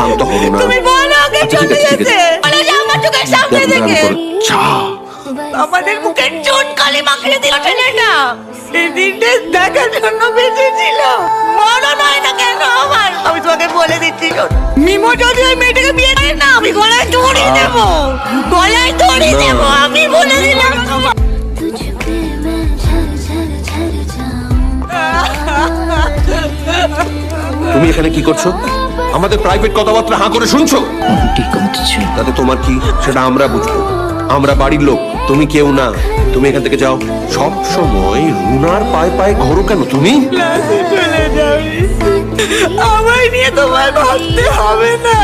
শান্ত হো না। তুমি বলো আগে চলে যেতে। বলে যে আমার চোখের সামনে থেকে আমাদের মুখে চুন কালি মাখিয়ে দিল ছেলেটা। এই দিনটা দেখার জন্য বেঁচে ছিল। মরণ হয় না কেন আমার? আমি তোমাকে বলে দিচ্ছি, মিমো যদি ওই মেয়েটাকে বিয়ে করে না, আমি গলায় দড়ি দেবো, গলায় দড়ি দেবো, আমি বলে দিলাম। তুমি এখানে কি করছো? আমাদের প্রাইভেট কথাবার্তা হাঁ করে শুনছো? তাতে তোমার কি সেটা আমরা বুঝবো। আমরা বাড়ির লোক, তুমি কেউ না। তুমি এখান থেকে যাও। সব সময় রুনার পায়ে পায়ে ঘোরো কেন তুমি? চলে যাবি, আমায় নিয়ে তোমার ভাবতে হবে না।